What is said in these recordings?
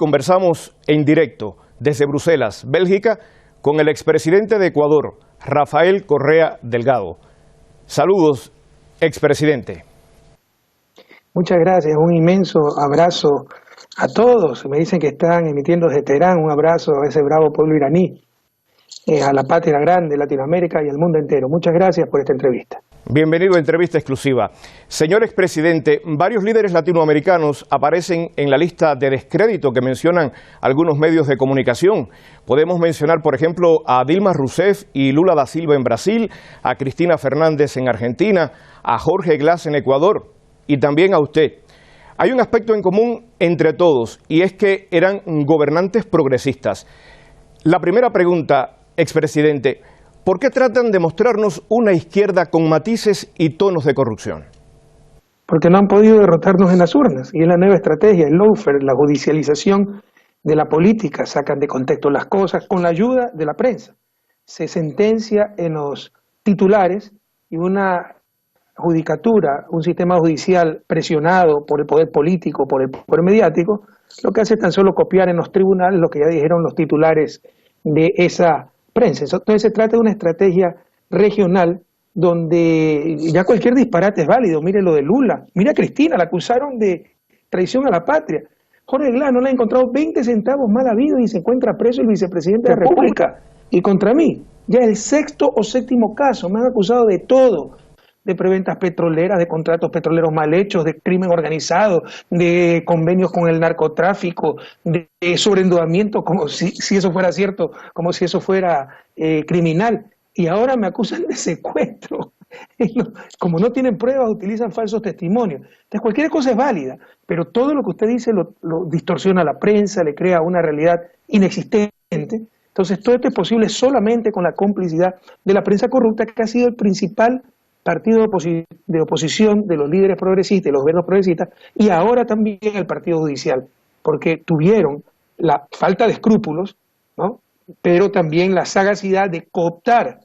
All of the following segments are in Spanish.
conversamos en directo desde Bruselas, Bélgica, con el expresidente de Ecuador, Rafael Correa Delgado. Saludos, expresidente. Muchas gracias, un inmenso abrazo a todos. Me dicen que están emitiendo desde Teherán, un abrazo a ese bravo pueblo iraní, a la patria grande, Latinoamérica y al mundo entero. Muchas gracias por esta entrevista. Bienvenido a Entrevista Exclusiva. Señor expresidente, varios líderes latinoamericanos aparecen en la lista de descrédito que mencionan algunos medios de comunicación. Podemos mencionar, por ejemplo, a Dilma Rousseff y Lula da Silva en Brasil, a Cristina Fernández en Argentina, a Jorge Glass en Ecuador y también a usted. Hay un aspecto en común entre todos y es que eran gobernantes progresistas. La primera pregunta, expresidente, ¿por qué tratan de mostrarnos una izquierda con matices y tonos de corrupción? Porque no han podido derrotarnos en las urnas, y es la nueva estrategia, el lawfare, la judicialización de la política, sacan de contexto las cosas con la ayuda de la prensa. Se sentencia en los titulares y una judicatura, un sistema judicial presionado por el poder político, por el poder mediático, lo que hace es tan solo copiar en los tribunales lo que ya dijeron los titulares de esa prensa. Entonces se trata de una estrategia regional donde ya cualquier disparate es válido. Mire lo de Lula, mire a Cristina, la acusaron de traición a la patria. Jorge Glass no le ha encontrado 20 centavos mal habido y se encuentra preso el vicepresidente de la República. Y contra mí, ya el sexto o séptimo caso, me han acusado de todo, de preventas petroleras, de contratos petroleros mal hechos, de crimen organizado, de convenios con el narcotráfico, de sobreendeudamiento, como si eso fuera cierto, como si eso fuera criminal. Y ahora me acusan de secuestro. Como no tienen pruebas, utilizan falsos testimonios. Entonces cualquier cosa es válida, pero todo lo que usted dice lo distorsiona la prensa, le crea una realidad inexistente. Entonces todo esto es posible solamente con la complicidad de la prensa corrupta, que ha sido el principal partido de oposición de los líderes progresistas y los gobiernos progresistas, y ahora también el partido judicial, porque tuvieron la falta de escrúpulos, ¿no?, pero también la sagacidad de cooptar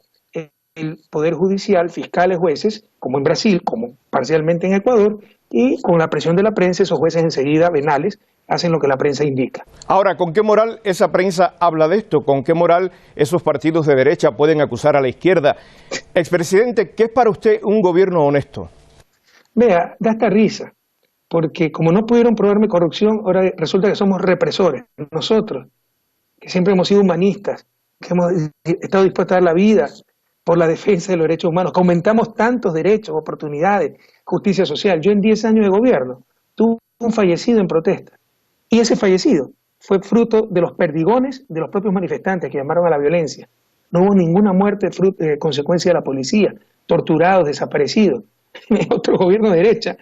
el poder judicial, fiscales, jueces, como en Brasil, como parcialmente en Ecuador, y con la presión de la prensa, esos jueces enseguida venales hacen lo que la prensa indica. Ahora, ¿con qué moral esa prensa habla de esto? ¿Con qué moral esos partidos de derecha pueden acusar a la izquierda? Expresidente, ¿qué es para usted un gobierno honesto? Vea, da hasta risa, porque como no pudieron probarme corrupción, ahora resulta que somos represores. Nosotros, que siempre hemos sido humanistas, que hemos estado dispuestos a dar la vida por la defensa de los derechos humanos, que aumentamos tantos derechos, oportunidades, justicia social. Yo en 10 años de gobierno tuve un fallecido en protesta. Y ese fallecido fue fruto de los perdigones de los propios manifestantes que llamaron a la violencia. No hubo ninguna muerte consecuencia de la policía, torturados, desaparecidos. Otro gobierno de derecha,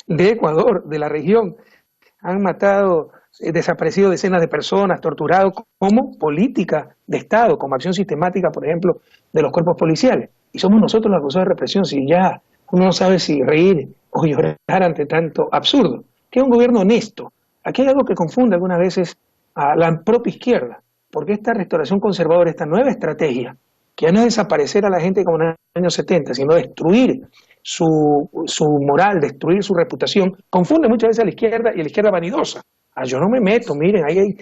de Ecuador, de la región, han matado, desaparecido decenas de personas, torturado como política de Estado, como acción sistemática, por ejemplo, de los cuerpos policiales. Y somos nosotros los acusados de represión, si ya uno no sabe si reír o llorar ante tanto absurdo. Que es un gobierno honesto. Aquí hay algo que confunde algunas veces a la propia izquierda, porque esta restauración conservadora, esta nueva estrategia, que ya no es desaparecer a la gente como en los años 70, sino destruir su moral, destruir su reputación, confunde muchas veces a la izquierda y a la izquierda vanidosa. Yo no me meto, miren, ahí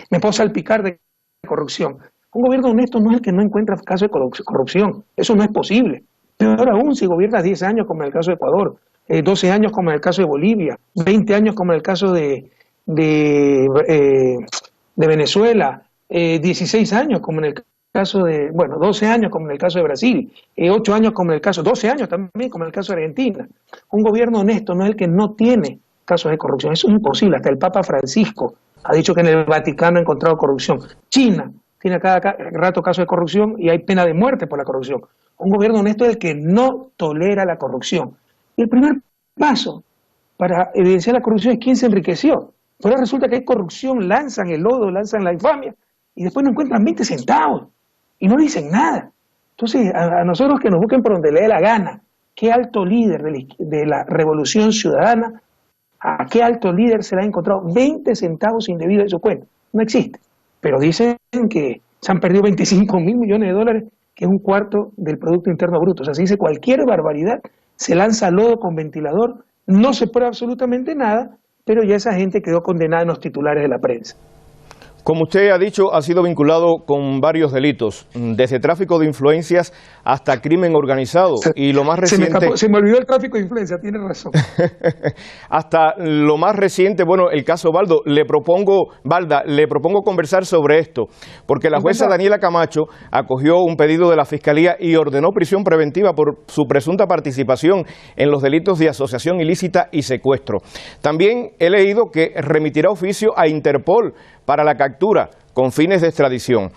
me puedo salpicar de corrupción. Un gobierno honesto no es el que no encuentra casos de corrupción, eso no es posible. Peor aún si gobiernas 10 años como en el caso de Ecuador, 12 años como en el caso de Bolivia, 20 años como en el caso de Venezuela, 16 años como en el caso de, 12 años como en el caso de Brasil, 8 años como en el caso, 12 años también como en el caso de Argentina. Un gobierno honesto no es el que no tiene casos de corrupción, eso es imposible. Hasta el Papa Francisco ha dicho que en el Vaticano ha encontrado corrupción. China tiene cada rato casos de corrupción y hay pena de muerte por la corrupción. Un gobierno honesto es el que no tolera la corrupción. Y el primer paso para evidenciar la corrupción es quién se enriqueció. Pero resulta que hay corrupción, lanzan el lodo, lanzan la infamia, y después no encuentran 20 centavos, y no dicen nada. Entonces, a nosotros que nos busquen por donde le dé la gana, ¿qué alto líder de la revolución ciudadana, a qué alto líder se le ha encontrado 20 centavos indebidos en su cuenta? No existe. Pero dicen que se han perdido 25.000 millones de dólares, que es un cuarto del Producto Interno Bruto. O sea, se dice cualquier barbaridad, se lanza lodo con ventilador, no se prueba absolutamente nada, pero ya esa gente quedó condenada en los titulares de la prensa. Como usted ha dicho, ha sido vinculado con varios delitos, desde tráfico de influencias hasta crimen organizado. Y lo más reciente... Se me olvidó el tráfico de influencias, tiene razón. Hasta lo más reciente, bueno, el caso Balda, le propongo conversar sobre esto, porque la jueza Daniela Camacho acogió un pedido de la Fiscalía y ordenó prisión preventiva por su presunta participación en los delitos de asociación ilícita y secuestro. También he leído que remitirá oficio a Interpol para la captura con fines de extradición.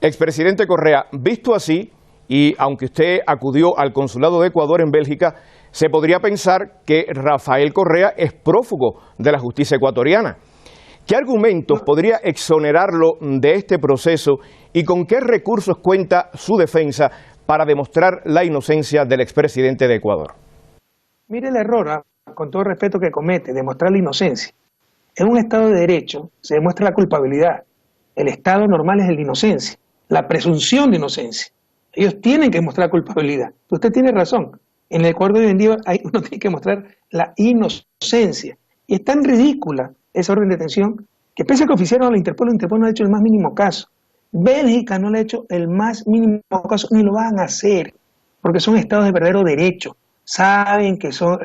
Expresidente Correa, visto así, y aunque usted acudió al consulado de Ecuador en Bélgica, se podría pensar que Rafael Correa es prófugo de la justicia ecuatoriana. ¿Qué argumentos podría exonerarlo de este proceso y con qué recursos cuenta su defensa para demostrar la inocencia del expresidente de Ecuador? Mire el error, con todo el respeto que comete, demostrar la inocencia. En un Estado de Derecho se demuestra la culpabilidad. El Estado normal es el de inocencia, la presunción de inocencia. Ellos tienen que mostrar culpabilidad. Usted tiene razón. En el Ecuador de hoy en día uno tiene que mostrar la inocencia. Y es tan ridícula esa orden de detención que pese a que oficiaron a la Interpol no ha hecho el más mínimo caso. Bélgica no le ha hecho el más mínimo caso, ni lo van a hacer, porque son estados de verdadero derecho. Saben que son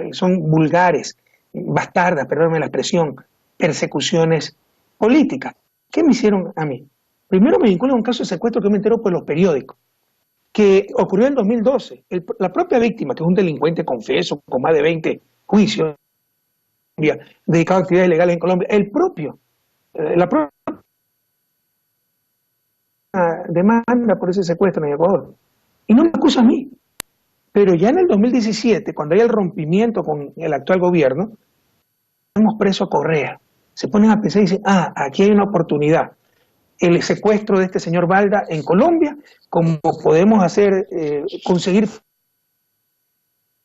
vulgares, bastardas, perdóname la expresión, persecuciones políticas. ¿Qué me hicieron a mí? Primero me vinculan a un caso de secuestro que me entero por los periódicos, que ocurrió en 2012. La propia víctima, que es un delincuente confeso, con más de 20 juicios, dedicado a actividades ilegales en Colombia, la propia demanda por ese secuestro en Ecuador. Y no me acusa a mí. Pero ya en el 2017, cuando hay el rompimiento con el actual gobierno, hemos preso a Correa. Se ponen a pensar y dicen, aquí hay una oportunidad. El secuestro de este señor Balda en Colombia, como podemos conseguir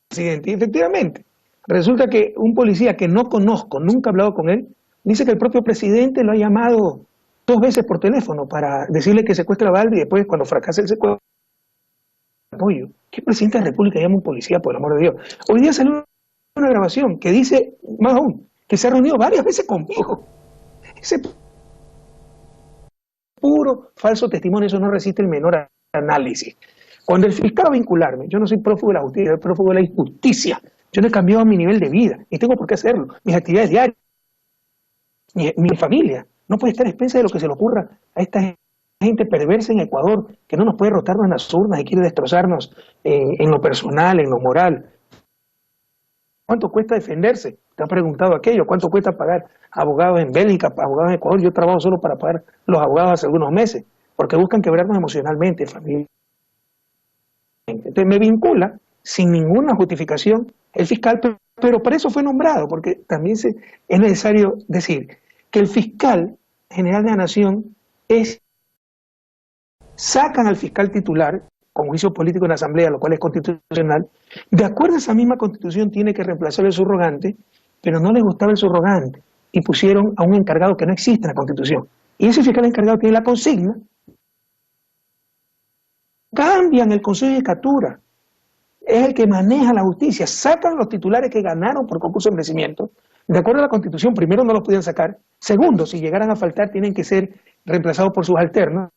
presidente. Y efectivamente, resulta que un policía que no conozco, nunca he hablado con él, dice que el propio presidente lo ha llamado 2 veces por teléfono para decirle que secuestra a Balda y después, cuando fracasa el secuestro, apoyo. ¿Qué presidente de la República llama a un policía, por el amor de Dios? Hoy día salió una grabación que dice, más aún, que se ha reunido varias veces conmigo. Ese puro falso testimonio, eso no resiste el menor análisis. Cuando el fiscal va a vincularme, yo no soy prófugo de la justicia, soy prófugo de la injusticia. Yo no he cambiado mi nivel de vida, y tengo por qué hacerlo. Mis actividades diarias, mi familia, no puede estar a expensas de lo que se le ocurra a esta gente perversa en Ecuador, que no nos puede rotarnos en las urnas y quiere destrozarnos en lo personal, en lo moral. ¿Cuánto cuesta defenderse? ¿Te han preguntado aquello? ¿Cuánto cuesta pagar abogados en Bélgica, abogados en Ecuador? Yo trabajo solo para pagar los abogados hace algunos meses, porque buscan quebrarnos emocionalmente, familia. Entonces me vincula sin ninguna justificación el fiscal, pero para eso fue nombrado, porque también es necesario decir que el fiscal general de la Nación sacan al fiscal titular con juicio político en la Asamblea, lo cual es constitucional. De acuerdo a esa misma Constitución tiene que reemplazar el subrogante, pero no les gustaba el subrogante y pusieron a un encargado que no existe en la Constitución. Y ese fiscal encargado tiene la consigna. Cambian el Consejo de Judicatura, es el que maneja la justicia, sacan los titulares que ganaron por concurso de merecimiento. De acuerdo a la Constitución, primero no los podían sacar, segundo, si llegaran a faltar tienen que ser reemplazados por sus alternos.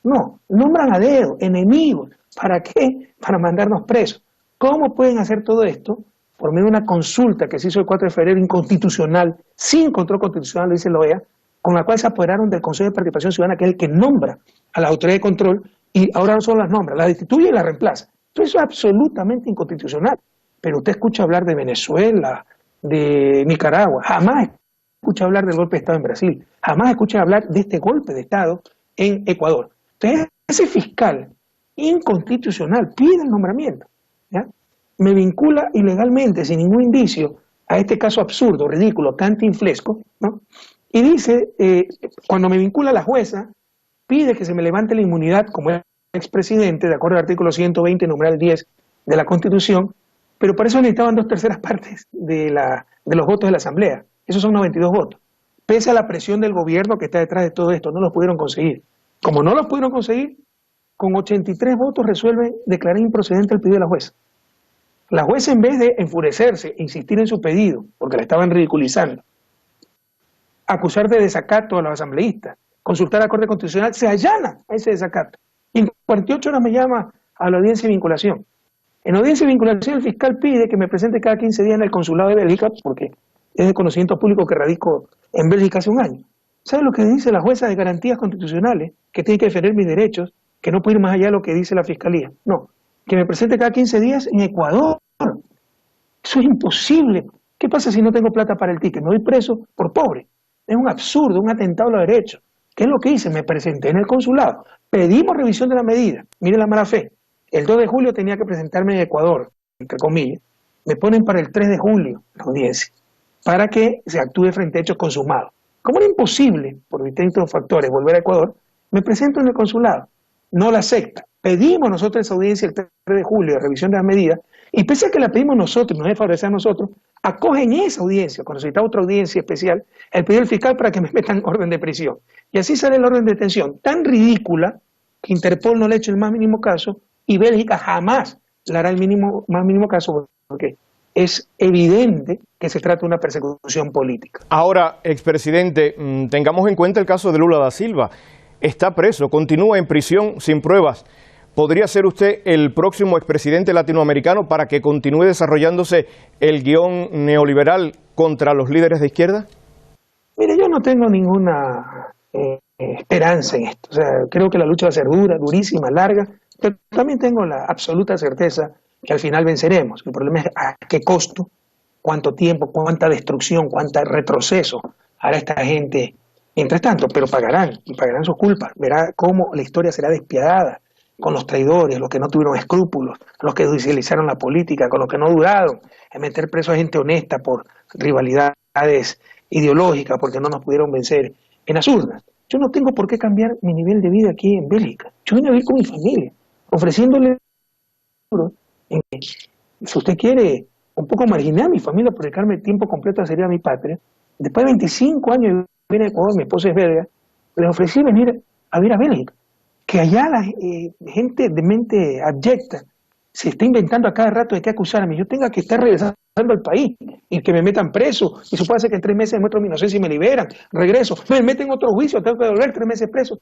No, nombran a dedo, enemigos. ¿Para qué? Para mandarnos presos. ¿Cómo pueden hacer todo esto? Por medio de una consulta que se hizo el 4 de febrero inconstitucional, sin control constitucional, lo dice la OEA, con la cual se apoderaron del Consejo de Participación Ciudadana, que es el que nombra a las autoridades de control, y ahora no solo las nombra, las destituye y las reemplaza. Entonces eso es absolutamente inconstitucional. Pero usted escucha hablar de Venezuela, de Nicaragua, jamás escucha hablar del golpe de Estado en Brasil, jamás escucha hablar de este golpe de Estado en Ecuador. Entonces, ese fiscal inconstitucional pide el nombramiento, ¿ya? Me vincula ilegalmente, sin ningún indicio, a este caso absurdo, ridículo, cantinflesco, ¿no? Y dice, cuando me vincula la jueza, pide que se me levante la inmunidad como expresidente, de acuerdo al artículo 120, numeral 10 de la Constitución, pero para eso necesitaban 2/3 partes de los votos de la Asamblea. Esos son 92 votos. Pese a la presión del gobierno que está detrás de todo esto, no los pudieron conseguir. Como no los pudieron conseguir, con 83 votos resuelven declarar improcedente el pedido de la jueza. La jueza, en vez de enfurecerse e insistir en su pedido, porque la estaban ridiculizando, acusar de desacato a los asambleístas, consultar a la Corte Constitucional, se allana a ese desacato. Y en 48 horas me llama a la audiencia de vinculación. En audiencia de vinculación el fiscal pide que me presente cada 15 días en el consulado de Bélgica, porque es de conocimiento público que radico en Bélgica hace un año. ¿Sabe lo que dice la jueza de garantías constitucionales? Que tiene que defender mis derechos, que no puede ir más allá de lo que dice la fiscalía. No, que me presente cada 15 días en Ecuador. Eso es imposible. ¿Qué pasa si no tengo plata para el ticket? Me voy preso por pobre. Es un absurdo, un atentado a los derechos. ¿Qué es lo que hice? Me presenté en el consulado. Pedimos revisión de la medida. Mire la mala fe. El 2 de julio tenía que presentarme en Ecuador, entre comillas. Me ponen para el 3 de julio la audiencia, para que se actúe frente a hechos consumados. Como era imposible, por distintos factores, volver a Ecuador, me presento en el consulado. No la acepta. Pedimos nosotros esa audiencia el 3 de julio de revisión de las medidas, y pese a que la pedimos nosotros, nos debe favorecer a nosotros, acogen esa audiencia, cuando se necesita otra audiencia especial, el pedido del fiscal para que me metan orden de prisión. Y así sale el orden de detención, tan ridícula que Interpol no le ha hecho el más mínimo caso, y Bélgica jamás le hará el más mínimo caso, porque es evidente que se trata de una persecución política. Ahora, expresidente, tengamos en cuenta el caso de Lula da Silva. Está preso, continúa en prisión sin pruebas. ¿Podría ser usted el próximo expresidente latinoamericano para que continúe desarrollándose el guión neoliberal contra los líderes de izquierda? Mire, yo no tengo ninguna esperanza en esto. O sea, creo que la lucha va a ser dura, durísima, larga, pero también tengo la absoluta certeza que al final venceremos. El problema es a qué costo, cuánto tiempo, cuánta destrucción, cuánto retroceso hará esta gente mientras tanto, pero pagarán, y pagarán sus culpas. Verá cómo la historia será despiadada con los traidores, los que no tuvieron escrúpulos, los que judicializaron la política, con los que no duraron en meter preso a gente honesta por rivalidades ideológicas, porque no nos pudieron vencer en las urnas. Yo no tengo por qué cambiar mi nivel de vida aquí en Bélgica. Yo vine a vivir con mi familia, ofreciéndole, si usted quiere, un poco marginar a mi familia por dedicarme tiempo completo a servir a mi patria. Después de 25 años de vivir en Ecuador, mi esposa es belga, les ofrecí venir a vivir a Bélgica. Que allá la gente de mente abyecta se está inventando a cada rato de qué acusarme. Yo tenga que estar regresando al país y que me metan preso. Y eso puede ser que en 3 meses demuestro mi inocencia y me liberan. Regreso, me meten otro juicio, tengo que volver 3 meses preso.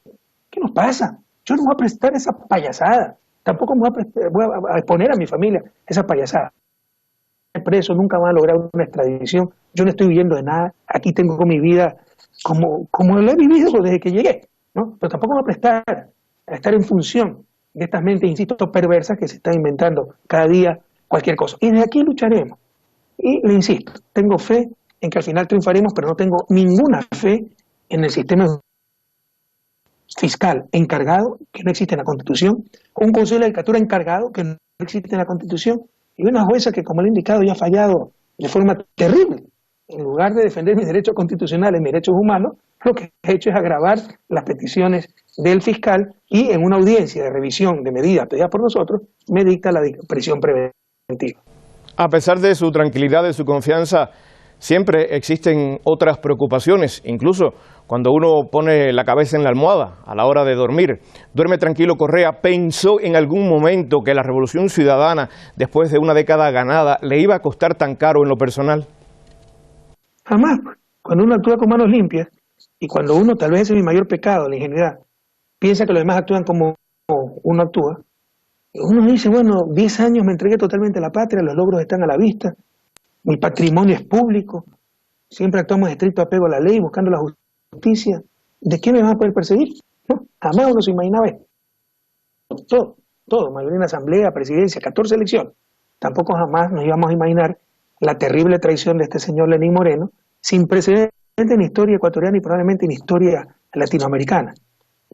¿Qué nos pasa? Yo no voy a prestar esa payasada. Tampoco me voy a exponer a mi familia esa payasada. Preso nunca van a lograr una extradición. Yo no estoy huyendo de nada. Aquí tengo mi vida como lo he vivido desde que llegué, ¿no? Pero tampoco me voy a prestar a estar en función de estas mentes, insisto, perversas que se están inventando cada día cualquier cosa. Y de aquí lucharemos. Y le insisto, tengo fe en que al final triunfaremos, pero no tengo ninguna fe en el sistema fiscal encargado, que no existe en la Constitución, un Consejo de Judicatura encargado, que no existe en la Constitución, y una jueza que, como le he indicado, ya ha fallado de forma terrible. En lugar de defender mis derechos constitucionales, mis derechos humanos, lo que ha hecho es agravar las peticiones del fiscal y en una audiencia de revisión de medidas pedidas por nosotros, me dicta la prisión preventiva. A pesar de su tranquilidad, de su confianza, siempre existen otras preocupaciones, incluso cuando uno pone la cabeza en la almohada a la hora de dormir. Duerme tranquilo, Correa. ¿Pensó en algún momento que la Revolución Ciudadana, después de una década ganada, le iba a costar tan caro en lo personal? Jamás. Cuando uno actúa con manos limpias y cuando uno, tal vez ese es mi mayor pecado, la ingenuidad, piensa que los demás actúan como uno actúa, uno dice, bueno, 10 años me entregué totalmente a la patria, los logros están a la vista, mi patrimonio es público, siempre actuamos en estricto apego a la ley, buscando la justicia. ¿De qué me van a poder perseguir? No, jamás uno se imaginaba esto. Todo, mayoría en la asamblea, presidencia, 14 elecciones. Tampoco jamás nos íbamos a imaginar la terrible traición de este señor Lenín Moreno, sin precedentes en la historia ecuatoriana y probablemente en la historia latinoamericana.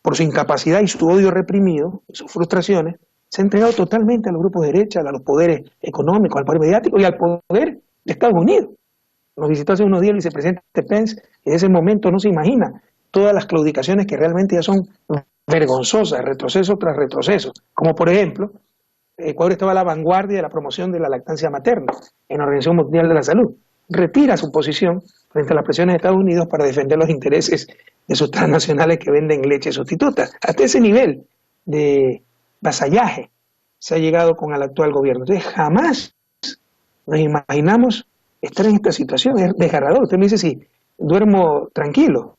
Por su incapacidad y su odio reprimido, sus frustraciones, se ha entregado totalmente a los grupos de derecha, a los poderes económicos, al poder mediático y al poder de Estados Unidos. Nos visitó hace unos días el vicepresidente Pence y en ese momento no se imagina todas las claudicaciones que realmente ya son vergonzosas, retroceso tras retroceso. Como por ejemplo, Ecuador estaba a la vanguardia de la promoción de la lactancia materna en la Organización Mundial de la Salud. Retira su posición frente a las presiones de Estados Unidos para defender los intereses de sus transnacionales que venden leche sustituta. Hasta ese nivel de vasallaje se ha llegado con el actual gobierno. Entonces jamás nos imaginamos estar en esta situación. Es desgarrador. Usted me dice si duermo tranquilo.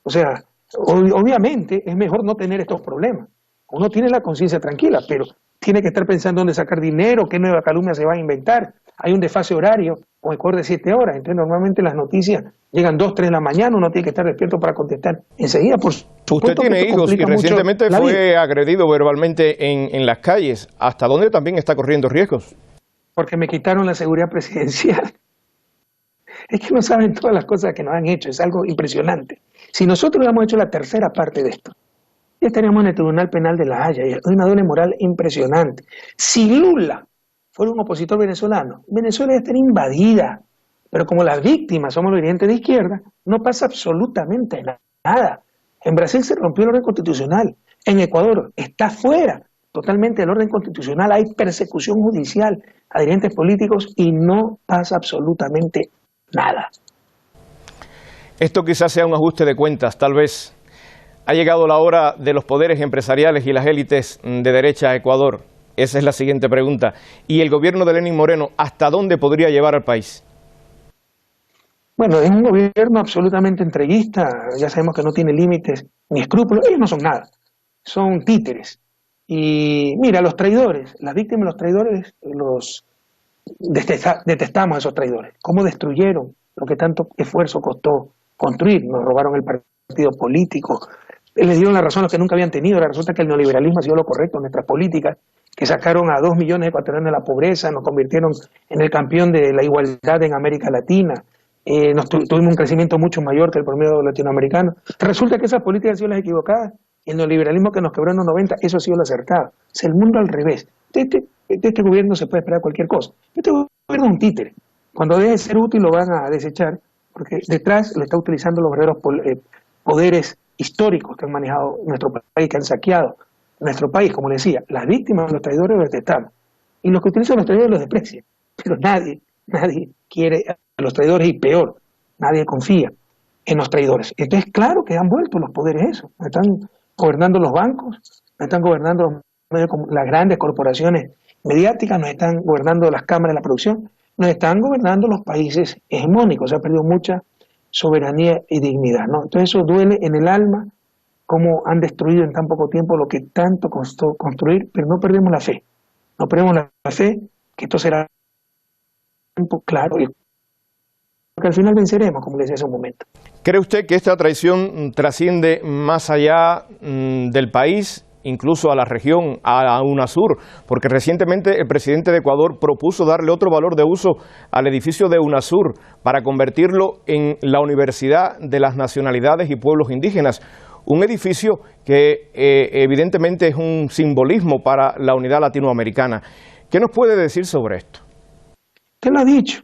O sea, obviamente es mejor no tener estos problemas. Uno tiene la conciencia tranquila, pero tiene que estar pensando dónde sacar dinero, qué nueva calumnia se va a inventar. Hay un desfase horario, o mejor de 7 horas. Entonces normalmente las noticias llegan 2, 3 de la mañana, uno tiene que estar despierto para contestar enseguida. Por supuesto. Usted tiene hijos y recientemente fue agredido verbalmente en las calles. ¿Hasta dónde también está corriendo riesgos? Porque me quitaron la seguridad presidencial. Es que no saben todas las cosas que nos han hecho, es algo impresionante. Si nosotros hubiéramos hecho la tercera parte de esto, ya estaríamos en el Tribunal Penal de La Haya, y hay una doble moral impresionante. Si Lula fuera un opositor venezolano, Venezuela ya estaría invadida, pero como las víctimas somos los dirigentes de izquierda, no pasa absolutamente nada. En Brasil se rompió el orden constitucional, en Ecuador está fuera totalmente del orden constitucional, hay persecución judicial a dirigentes políticos y no pasa absolutamente nada. Esto quizás sea un ajuste de cuentas, tal vez. Ha llegado la hora de los poderes empresariales y las élites de derecha a Ecuador. Esa es la siguiente pregunta. ¿Y el gobierno de Lenín Moreno hasta dónde podría llevar al país? Bueno, es un gobierno absolutamente entreguista, ya sabemos que no tiene límites ni escrúpulos, ellos no son nada, son títeres. Y mira, los traidores, las víctimas de los traidores, los detestamos a esos traidores. ¿Cómo destruyeron lo que tanto esfuerzo costó construir? Nos robaron el partido político, les dieron la razón a los que nunca habían tenido. Resulta que el neoliberalismo ha sido lo correcto en nuestras políticas, que sacaron a 2 millones de ecuatorianos de la pobreza, nos convirtieron en el campeón de la igualdad en América Latina, tuvimos un crecimiento mucho mayor que el promedio latinoamericano. Resulta que esas políticas han sido las equivocadas, y el neoliberalismo que nos quebró en los 90, eso ha sido lo acertado. Es el mundo al revés. De este gobierno se puede esperar cualquier cosa. Este gobierno es un títere. Cuando deje de ser útil lo van a desechar, porque detrás lo está utilizando los verdaderos poderes históricos que han manejado nuestro país, que han saqueado nuestro país. Como le decía, las víctimas de los traidores los detestamos, y los que utilizan los traidores los desprecian, pero nadie quiere a los traidores, y peor, nadie confía en los traidores. Entonces, claro que han vuelto los poderes eso, nos están gobernando los bancos, nos están gobernando las grandes corporaciones mediáticas, nos están gobernando las cámaras de la producción, nos están gobernando los países hegemónicos. Se ha perdido mucha soberanía y dignidad, ¿no? Entonces eso duele en el alma, cómo han destruido en tan poco tiempo lo que tanto costó construir, pero no perdemos la fe, que esto será tiempo claro, y que al final venceremos, como les decía hace un momento. ¿Cree usted que esta traición trasciende más allá del país, incluso a la región, a UNASUR? Porque recientemente el presidente de Ecuador propuso darle otro valor de uso al edificio de UNASUR para convertirlo en la Universidad de las Nacionalidades y Pueblos Indígenas, un edificio que evidentemente es un simbolismo para la unidad latinoamericana. ¿Qué nos puede decir sobre esto? Usted lo ha dicho,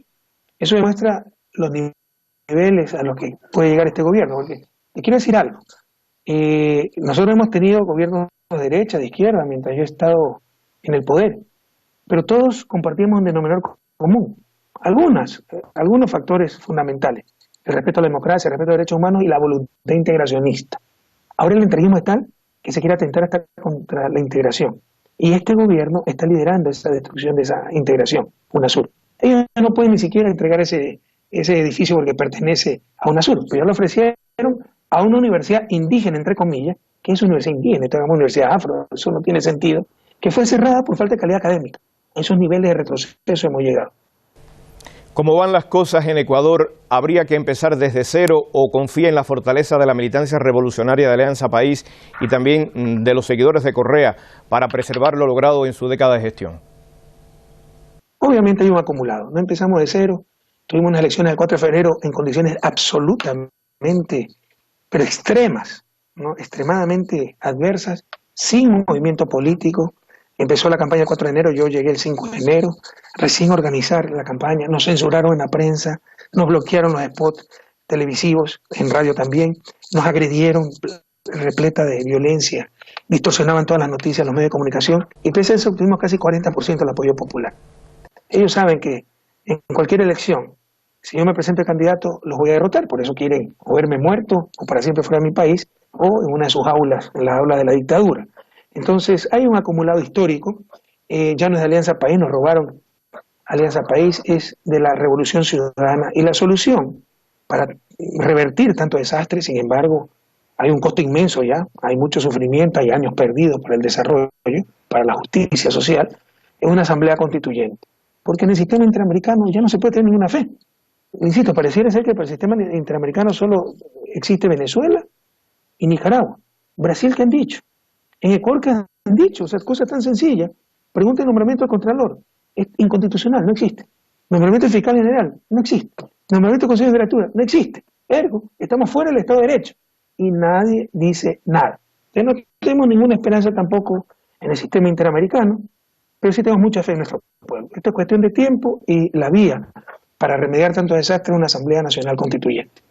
eso demuestra los niveles a los que puede llegar este gobierno, porque le quiero decir algo. Nosotros hemos tenido gobiernos de derecha, de izquierda, mientras yo he estado en el poder, pero todos compartimos un denominador común, algunos factores fundamentales: el respeto a la democracia, el respeto a los derechos humanos y la voluntad integracionista. Ahora el entreguismo es tal que se quiere atentar hasta contra la integración, y este gobierno está liderando esa destrucción de esa integración, UNASUR. Ellos no pueden ni siquiera entregar ese edificio porque pertenece a UNASUR, pero ya lo ofrecieron a una universidad indígena, entre comillas, que es una universidad indígena, esta es una universidad afro, eso no tiene sentido, que fue cerrada por falta de calidad académica. A esos niveles de retroceso hemos llegado. ¿Cómo van las cosas en Ecuador? ¿Habría que empezar desde cero o confía en la fortaleza de la militancia revolucionaria de Alianza País y también de los seguidores de Correa para preservar lo logrado en su década de gestión? Obviamente hay un acumulado, no empezamos de cero, tuvimos unas elecciones del 4 de febrero en condiciones absolutamente, pero extremas, ¿no? Extremadamente adversas, sin movimiento político. Empezó la campaña el 4 de enero, yo llegué el 5 de enero, recién organizar la campaña, nos censuraron en la prensa, nos bloquearon los spots televisivos, en radio también, nos agredieron, repleta de violencia, distorsionaban todas las noticias, los medios de comunicación, y pese a eso obtuvimos casi 40% del apoyo popular. Ellos saben que en cualquier elección, si yo me presento de candidato, los voy a derrotar, por eso quieren o verme muerto, o para siempre fuera de mi país, o en una de sus aulas, en la aula de la dictadura. Entonces hay un acumulado histórico, ya no es de Alianza País, nos robaron. Alianza País es de la Revolución Ciudadana, y la solución para revertir tanto desastre. Sin embargo, hay un costo inmenso ya, hay mucho sufrimiento, hay años perdidos para el desarrollo, para la justicia social, en una asamblea constituyente. Porque en el sistema interamericano ya no se puede tener ninguna fe. Insisto, pareciera ser que para el sistema interamericano solo existe Venezuela y Nicaragua. Brasil, ¿qué han dicho? En Ecuador, ¿qué han dicho? O sea, cosas tan sencillas. Pregunta el nombramiento del Contralor. Es inconstitucional, no existe. Nombramiento del Fiscal General, no existe. Nombramiento del Consejo de Judicatura, no existe. Ergo, estamos fuera del Estado de Derecho. Y nadie dice nada. Entonces no tenemos ninguna esperanza tampoco en el sistema interamericano, pero sí tenemos mucha fe en nuestro pueblo. Esto es cuestión de tiempo y la vía para remediar tanto desastre es una Asamblea Nacional Constituyente.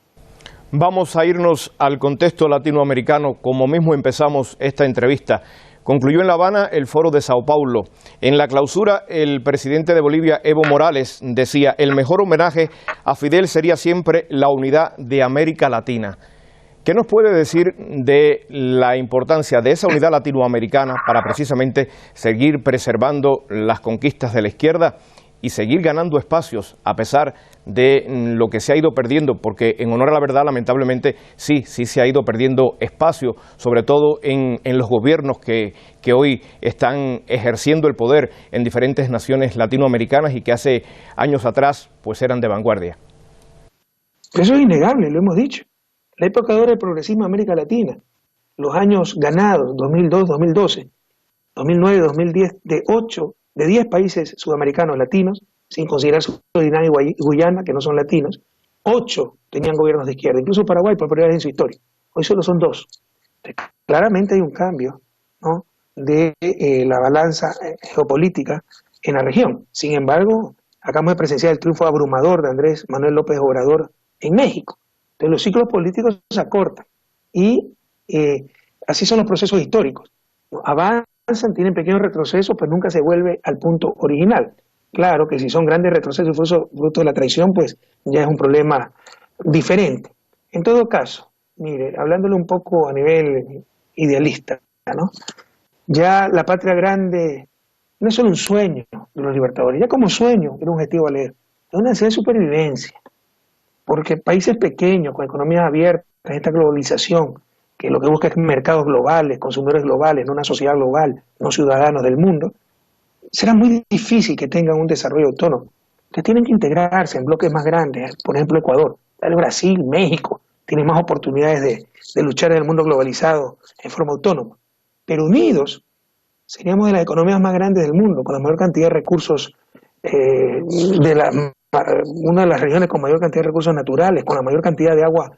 Vamos a irnos al contexto latinoamericano, como mismo empezamos esta entrevista. Concluyó en La Habana el Foro de Sao Paulo. En la clausura, el presidente de Bolivia, Evo Morales, decía: el mejor homenaje a Fidel sería siempre la unidad de América Latina. ¿Qué nos puede decir de la importancia de esa unidad latinoamericana para precisamente seguir preservando las conquistas de la izquierda y seguir ganando espacios a pesar de lo que se ha ido perdiendo? Porque en honor a la verdad, lamentablemente, sí se ha ido perdiendo espacio, sobre todo en los gobiernos que hoy están ejerciendo el poder en diferentes naciones latinoamericanas y que hace años atrás pues eran de vanguardia. Eso es innegable, lo hemos dicho. La época de oro del progresismo en América Latina, los años ganados, 2002, 2012, 2009, 2010, de 10 países sudamericanos latinos, sin considerar Surinam y Guyana, que no son latinos, 8 tenían gobiernos de izquierda, incluso Paraguay por primera vez en su historia. Hoy solo son 2. Claramente hay un cambio, ¿no?, de la balanza geopolítica en la región. Sin embargo, acabamos de presenciar el triunfo abrumador de Andrés Manuel López Obrador en México. Entonces los ciclos políticos se acortan y así son los procesos históricos. Avanzan, tienen pequeños retrocesos, pero nunca se vuelve al punto original. Claro que si son grandes retrocesos fruto de la traición, pues ya es un problema diferente. En todo caso, mire, hablándole un poco a nivel idealista, ¿no?, ya la patria grande no es solo un sueño de los libertadores, ya como sueño era un objetivo a leer, es una necesidad de supervivencia. Porque países pequeños, con economías abiertas, esta globalización, que lo que busca es mercados globales, consumidores globales, no una sociedad global, no ciudadanos del mundo, será muy difícil que tengan un desarrollo autónomo. Entonces tienen que integrarse en bloques más grandes, por ejemplo Ecuador, Brasil, México, tienen más oportunidades de luchar en el mundo globalizado en forma autónoma. Pero unidos, seríamos de las economías más grandes del mundo, con la mayor cantidad de recursos una de las regiones con mayor cantidad de recursos naturales, con la mayor cantidad de agua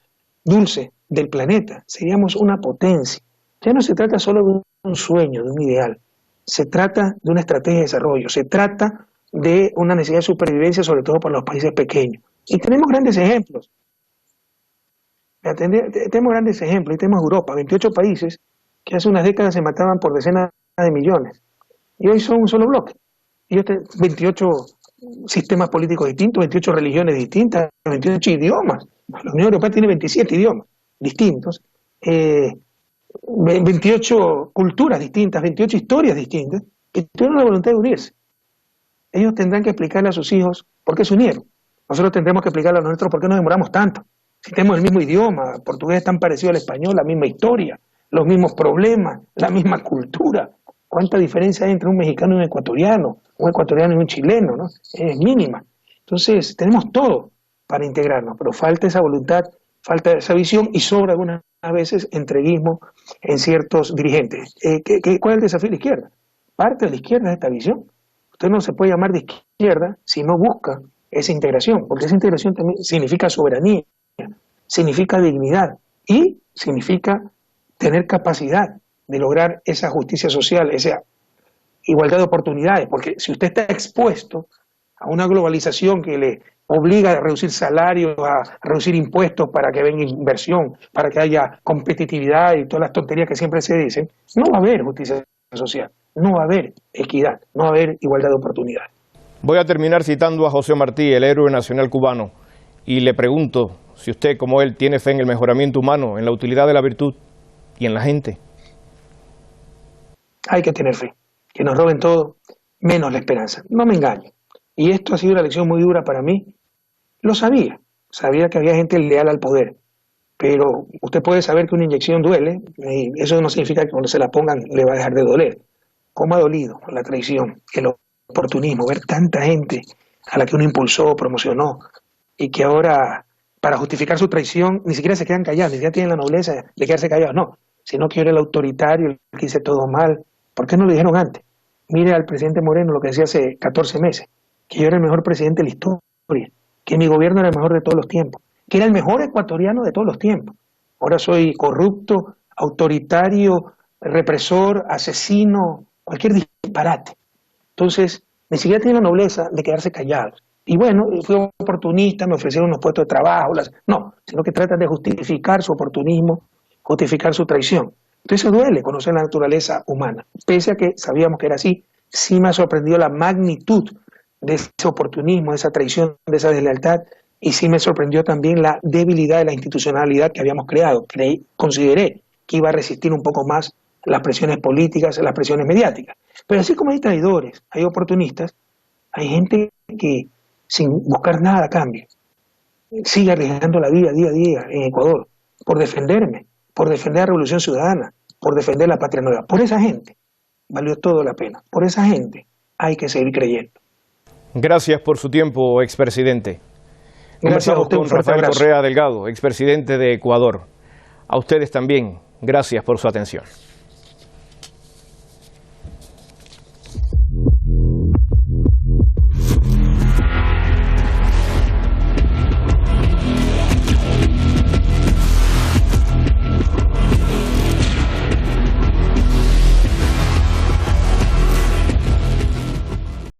dulce del planeta. Seríamos una potencia. Ya no se trata solo de un sueño, de un ideal. Se trata de una estrategia de desarrollo. Se trata de una necesidad de supervivencia, sobre todo para los países pequeños. Y tenemos grandes ejemplos. Tenemos grandes ejemplos. Y tenemos Europa, 28 países que hace unas décadas se mataban por decenas de millones. Y hoy son un solo bloque. Y 28 sistemas políticos distintos, 28 religiones distintas, 28 idiomas. La Unión Europea tiene 27 idiomas distintos, 28 culturas distintas, 28 historias distintas, que tuvieron la voluntad de unirse. Ellos tendrán que explicarle a sus hijos por qué se unieron. Nosotros tendremos que explicarle a nosotros por qué nos demoramos tanto. Si tenemos el mismo idioma, portugués es tan parecido al español, la misma historia, los mismos problemas, la misma cultura. ¿Cuánta diferencia hay entre un mexicano y un ecuatoriano y un chileno, ¿no? Es mínima. Entonces, tenemos todo para integrarnos, pero falta esa voluntad, falta esa visión y sobra algunas veces entreguismo en ciertos dirigentes. ¿Cuál es el desafío de la izquierda? Parte de la izquierda es esta visión. Usted no se puede llamar de izquierda si no busca esa integración, porque esa integración también significa soberanía, significa dignidad y significa tener capacidad de lograr esa justicia social, esa igualdad de oportunidades, porque si usted está expuesto a una globalización que le obliga a reducir salarios, a reducir impuestos para que venga inversión, para que haya competitividad y todas las tonterías que siempre se dicen, no va a haber justicia social, no va a haber equidad, no va a haber igualdad de oportunidades. Voy a terminar citando a José Martí, el héroe nacional cubano, y le pregunto si usted, como él, tiene fe en el mejoramiento humano, en la utilidad de la virtud y en la gente. Hay que tener fe, que nos roben todo, menos la esperanza. No me engaño. Y esto ha sido una lección muy dura para mí. Lo sabía. sabía que había gente leal al poder, pero usted puede saber que una inyección duele, y eso no significa que cuando se la pongan le va a dejar de doler. ¿Cómo ha dolido la traición, el oportunismo, ver tanta gente a la que uno impulsó, promocionó, y que ahora, para justificar su traición, ni siquiera se quedan callados, ni siquiera tienen la nobleza de quedarse callados, no, sino que yo era el autoritario, el que hice todo mal? ¿Por qué no lo dijeron antes? Mire al presidente Moreno lo que decía hace 14 meses, que yo era el mejor presidente de la historia, que mi gobierno era el mejor de todos los tiempos, que era el mejor ecuatoriano de todos los tiempos. Ahora soy corrupto, autoritario, represor, asesino, cualquier disparate. Entonces, ni siquiera tienen la nobleza de quedarse callados. Y bueno, fui oportunista, me ofrecieron unos puestos de trabajo, no, sino que tratan de justificar su oportunismo, justificar su traición. Entonces duele conocer la naturaleza humana. Pese a que sabíamos que era así, sí me ha sorprendido la magnitud de ese oportunismo, de esa traición, de esa deslealtad, y sí me sorprendió también la debilidad de la institucionalidad que habíamos creado. Consideré que iba a resistir un poco más las presiones políticas, las presiones mediáticas. Pero así como hay traidores, hay oportunistas, hay gente que sin buscar nada a cambio sigue arriesgando la vida día a día en Ecuador por defenderme, por defender la Revolución Ciudadana, por defender la Patria Nueva. Por esa gente valió todo la pena. Por esa gente hay que seguir creyendo. Gracias por su tiempo, expresidente. Gracias a usted, con Rafael Correa Delgado, expresidente de Ecuador. A ustedes también, gracias por su atención.